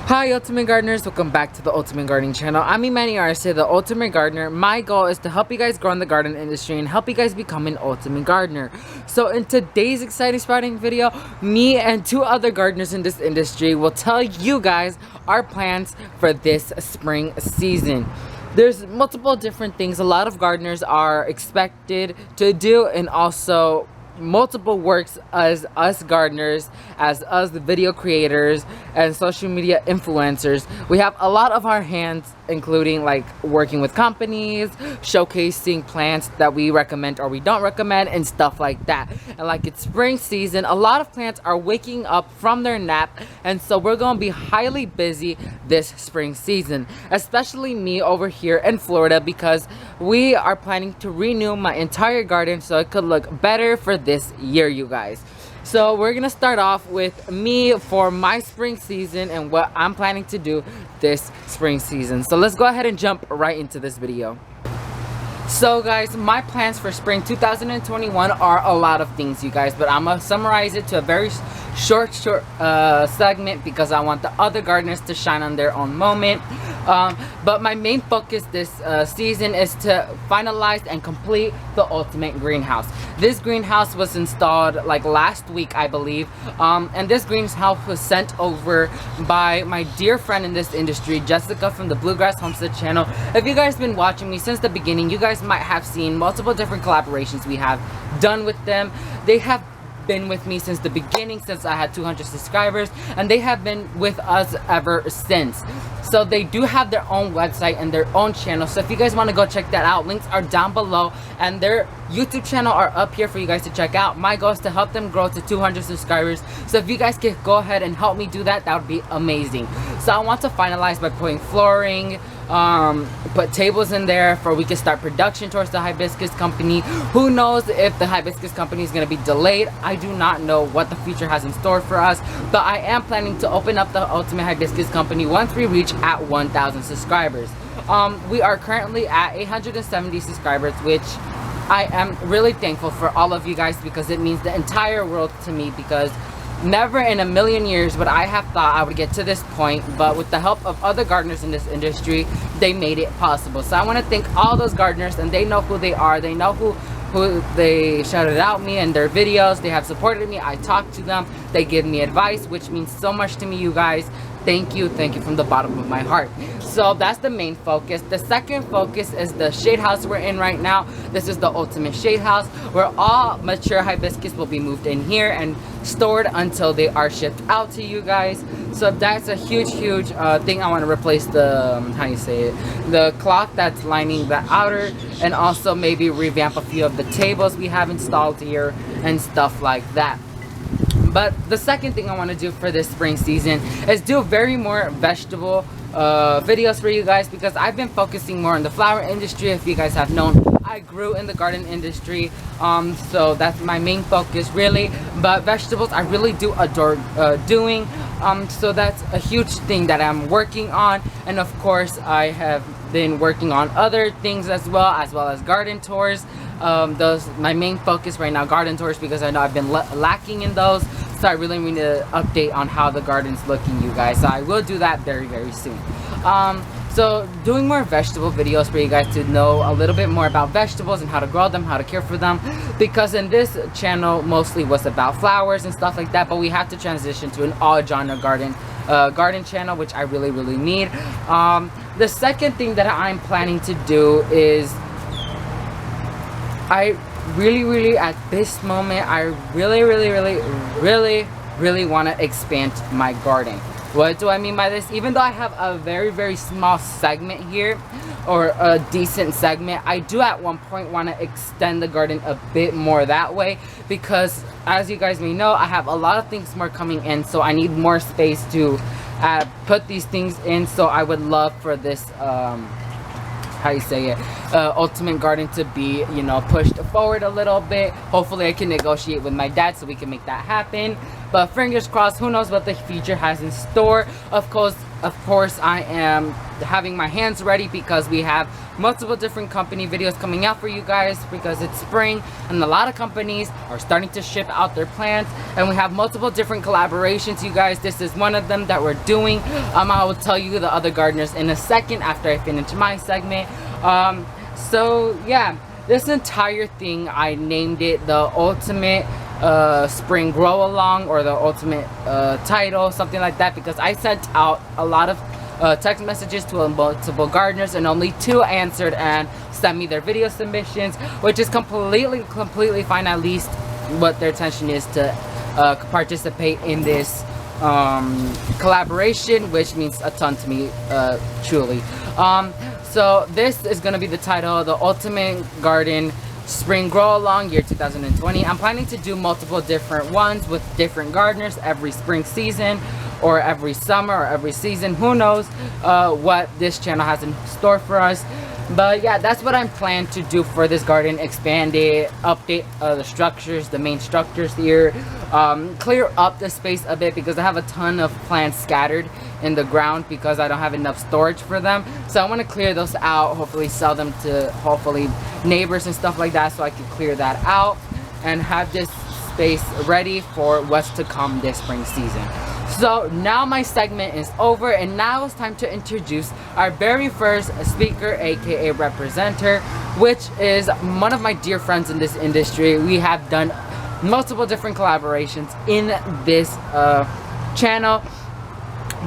Hi Ultimate Gardeners, welcome back to the Ultimate Gardening channel. I'm Emmanuel Arce, the Ultimate Gardener. My goal is to help you guys grow in the garden industry and help you guys become an Ultimate Gardener. So in today's exciting sprouting video, me and two other gardeners in this industry will tell you guys our plans for this spring season. There's multiple different things a lot of gardeners are expected to do, and also multiple works as us gardeners, as us the video creators and social media influencers. We have a lot of our hands, including like working with companies, showcasing plants that we recommend or we don't recommend, and stuff like that. And like it's spring season, a lot of plants are waking up from their nap, and so we're gonna be highly busy this spring season, especially me over here in Florida, because we are planning to renew my entire garden so it could look better for this year, you guys. So we're gonna start off with me for my spring season and what I'm planning to do this spring season. So let's go ahead and jump right into this video. So guys, my plans for spring 2021 are a lot of things, you guys, but I'm gonna summarize it to a very short segment because I want the other gardeners to shine on their own moment. But my main focus this season is to finalize and complete the ultimate greenhouse. This greenhouse was installed like last week, I believe, and this greenhouse was sent over by my dear friend in this industry, Jessica from the Bluegrass Homestead channel. If you guys been watching me since the beginning, you guys might have seen multiple different collaborations we have done with them. They have been with me since the beginning, since I had 200 subscribers, and they have been with us ever since. So they do have their own website and their own channel, so if you guys want to go check that out, links are down below, and their YouTube channel are up here for you guys to check out. My goal is to help them grow to 200 subscribers, so if you guys can go ahead and help me do that, that would be amazing. So I want to finalize by putting flooring, put tables in there for we can start production towards the hibiscus company. Who knows if the hibiscus company is going to be delayed. I do not know what the future has in store for us, but I am planning to open up the ultimate hibiscus company once we reach at 1,000 subscribers. We are currently at 870 subscribers, which I am really thankful for all of you guys, because it means the entire world to me, because never in a million years would I have thought I would get to this point, but with the help of other gardeners in this industry, they made it possible. So I want to thank all those gardeners, and they know who they are. They know who they shouted out me in their videos. They have supported me. I talk to them. They give me advice, which means so much to me, you guys. Thank you from the bottom of my heart. So that's the main focus. The second focus is the shade house we're in right now. This is the ultimate shade house, where all mature hibiscus will be moved in here and stored until they are shipped out to you guys. So that's a huge thing. I want to replace the the cloth that's lining the outer, and also maybe revamp a few of the tables we have installed here and stuff like that. But the second thing I want to do for this spring season is do more vegetable videos for you guys, because I've been focusing more on the flower industry. If you guys have known, I grew in the garden industry, so that's my main focus really. But vegetables I really do adore doing, so that's a huge thing that I'm working on. And of course I have been working on other things as well as garden tours. Those my main focus right now, garden tours, because I know I've been lacking in those. So I really need to update on how the garden's looking, you guys. So I will do that very soon. So doing more vegetable videos for you guys to know a little bit more about vegetables and how to grow them, how to care for them, because in this channel mostly was about flowers and stuff like that, but we have to transition to an all genre garden channel, which I really need. The second thing that I'm planning to do is I really at this moment I really want to expand my garden. What do I mean by this? Even though I have a very small segment here, or a decent segment, I do at one point want to extend the garden a bit more that way, because as you guys may know, I have a lot of things more coming in, so I need more space to put these things in. So I would love for this ultimate garden to be, you know, pushed forward a little bit. Hopefully I can negotiate with my dad so we can make that happen, but fingers crossed. Who knows what the future has in store. Of course, of course, I am having my hands ready because we have multiple different company videos coming out for you guys because it's spring and a lot of companies are starting to ship out their plants, and we have multiple different collaborations, you guys. This is one of them that we're doing. I will tell you the other gardeners in a second after I finish my segment. So yeah, this entire thing, I named it the Ultimate Spring Grow Along, or the ultimate title, something like that, because I sent out a lot of text messages to multiple gardeners and only 2 answered and sent me their video submissions, which is completely fine. At least what their intention is to participate in this collaboration, which means a ton to me, truly. So this is gonna be the title, the Ultimate Garden Spring Grow Along year 2020. I'm planning to do multiple different ones with different gardeners every spring season, or every summer, or every season. Who knows what this channel has in store for us. But yeah, that's what I'm planning to do for this garden. Expand it, update the structures, the main structures here, clear up the space a bit because I have a ton of plants scattered in the ground because I don't have enough storage for them. So I want to clear those out, hopefully sell them to hopefully neighbors and stuff like that, so I can clear that out and have this space ready for what's to come this spring season. So now my segment is over, and now it's time to introduce our very first speaker, aka representer, which is one of my dear friends in this industry. We have done multiple different collaborations in this channel,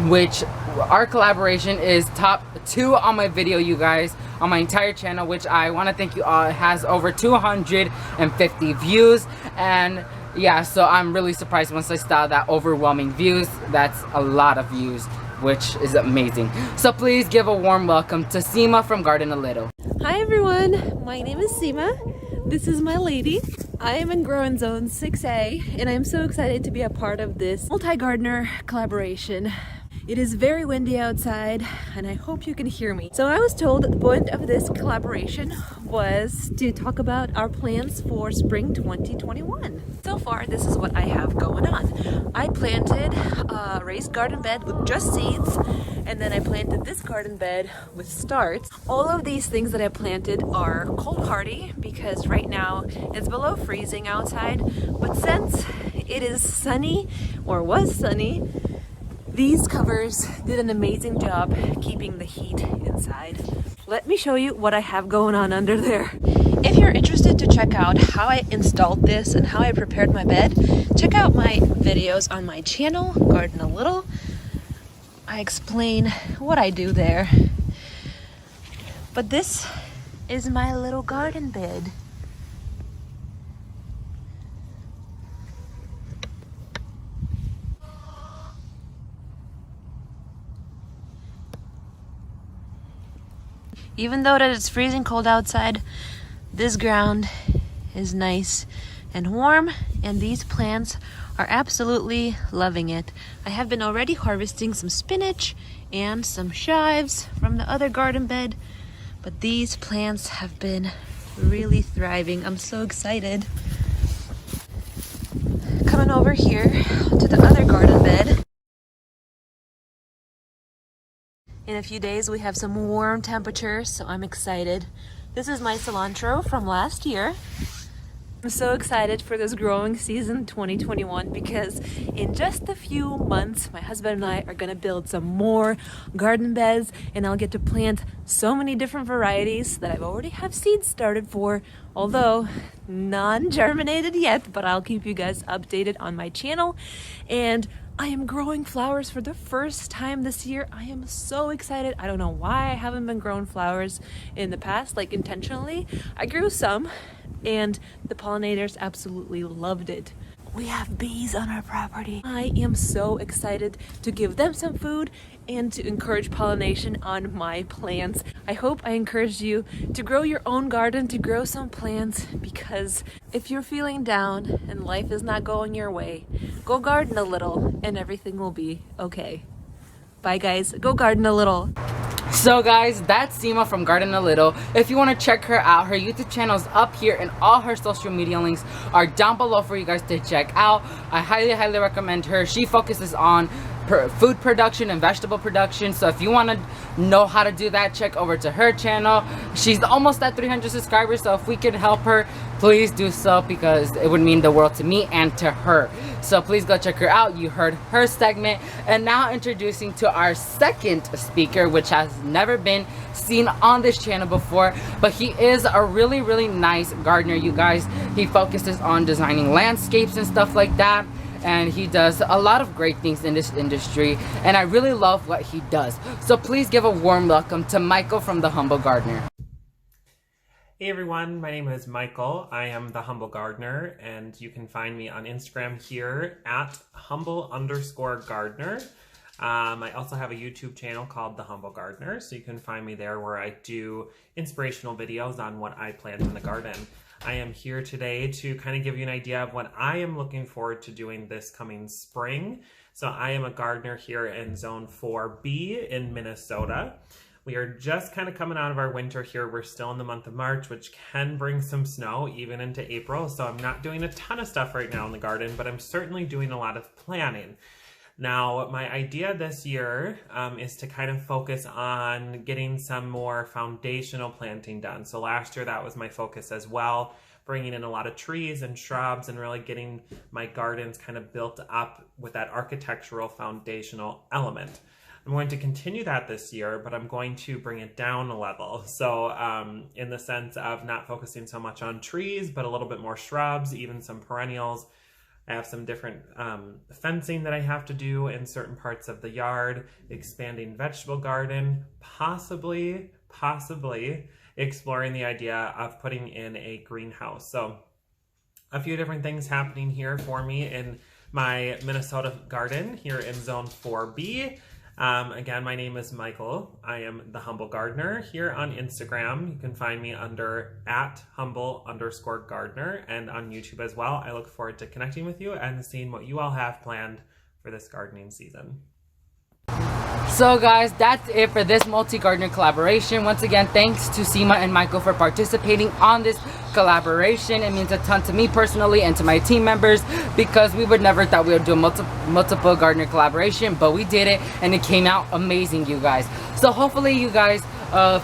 which our collaboration is top 2 on my video, you guys, on my entire channel, which I want to thank you all. It has over 250 views, and yeah, so I'm really surprised once I saw that overwhelming views. That's a lot of views, which is amazing. So please give a warm welcome to Sima from Garden a Little. Hi everyone, my name is Sima. This is my lady. I am in Growing Zone 6A, and I'm so excited to be a part of this multi-gardener collaboration. It is very windy outside, and I hope you can hear me. So I was told that the point of this collaboration was to talk about our plans for spring 2021. So far, this is what I have going on. I planted a raised garden bed with just seeds, and then I planted this garden bed with starts. All of these things that I planted are cold hardy because right now it's below freezing outside, but since it is sunny, or was sunny, these covers did an amazing job keeping the heat inside. Let me show you what I have going on under there. If you're interested to check out how I installed this and how I prepared my bed, check out my videos on my channel, Garden a Little. I explain what I do there. But this is my little garden bed. Even though that it's freezing cold outside, this ground is nice and warm, and these plants are absolutely loving it. I have been already harvesting some spinach and some chives from the other garden bed, but these plants have been really thriving. I'm so excited. Coming over here to the other garden bed. In a few days we have some warm temperatures, so I'm excited. This is my cilantro from last year. I'm so excited for this growing season 2021 because in just a few months my husband and I are gonna build some more garden beds, and I'll get to plant so many different varieties that I've already have seeds started for, although non-germinated yet, but I'll keep you guys updated on my channel. And I am growing flowers for the first time this year. I am so excited. I don't know why I haven't been growing flowers in the past, like intentionally. I grew some, and the pollinators absolutely loved it. We have bees on our property. I am so excited to give them some food and to encourage pollination on my plants. I hope I encourage you to grow your own garden, to grow some plants, because if you're feeling down and life is not going your way, go garden a little and everything will be okay. Bye guys, go garden a little. So guys, that's Sima from Garden a Little. If you want to check her out, her YouTube channel is up here, and all her social media links are down below for you guys to check out. I highly recommend her. She focuses on food production and vegetable production. So if you want to know how to do that, check over to her channel. She's almost at 300 subscribers, so if we can help her, please do so, because it would mean the world to me and to her. So please go check her out. You heard her segment. And now introducing to our second speaker, which has never been seen on this channel before, but he is a really nice gardener, you guys. He focuses on designing landscapes and stuff like that, and he does a lot of great things in this industry, and I really love what he does. So please give a warm welcome to Michael from The Humble Gardener. Hey everyone, my name is Michael. I am The Humble Gardener, and you can find me on Instagram here at humble_gardener. I also have a YouTube channel called The Humble Gardener, so you can find me there, where I do inspirational videos on what I plant in the garden. I am here today to kind of give you an idea of what I am looking forward to doing this coming spring. So I am a gardener here in Zone 4B in Minnesota. We are just kind of coming out of our winter here. We're still in the month of March, which can bring some snow even into April. So I'm not doing a ton of stuff right now in the garden, but I'm certainly doing a lot of planning. Now, my idea this year is to kind of focus on getting some more foundational planting done. So last year, that was my focus as well, bringing in a lot of trees and shrubs and really getting my gardens kind of built up with that architectural foundational element. I'm going to continue that this year, but I'm going to bring it down a level. So in the sense of not focusing so much on trees, but a little bit more shrubs, even some perennials. I have some different fencing that I have to do in certain parts of the yard, expanding vegetable garden, possibly exploring the idea of putting in a greenhouse. So a few different things happening here for me in my Minnesota garden here in Zone 4B. Again, my name is Michael. I am The Humble Gardener here on Instagram. You can find me under @humble_gardener, and on YouTube as well. I look forward to connecting with you and seeing what you all have planned for this gardening season. So guys, that's it for this multi-gardener collaboration. Once again, thanks to Sima and Michael for participating on this collaboration. It means a ton to me personally and to my team members, because we would never thought we would do a multiple gardener collaboration, but we did it and it came out amazing, you guys. So hopefully you guys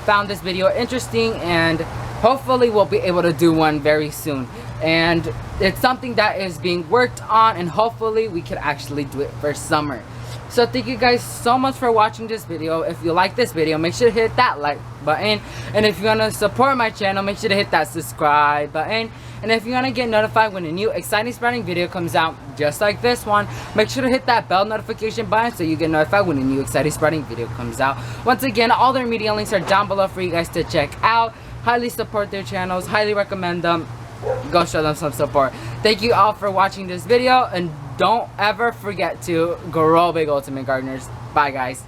found this video interesting, and hopefully we'll be able to do one very soon. And it's something that is being worked on, and hopefully we can actually do it for summer. So thank you guys so much for watching this video. If you like this video, make sure to hit that like button. And if you want to support my channel, make sure to hit that subscribe button. And if you want to get notified when a new exciting sprouting video comes out, just like this one, make sure to hit that bell notification button so you get notified when a new exciting sprouting video comes out. Once again, all their media links are down below for you guys to check out. Highly support their channels, highly recommend them. Go show them some support. Thank you all for watching this video, and don't ever forget to grow big, ultimate gardeners. Bye guys.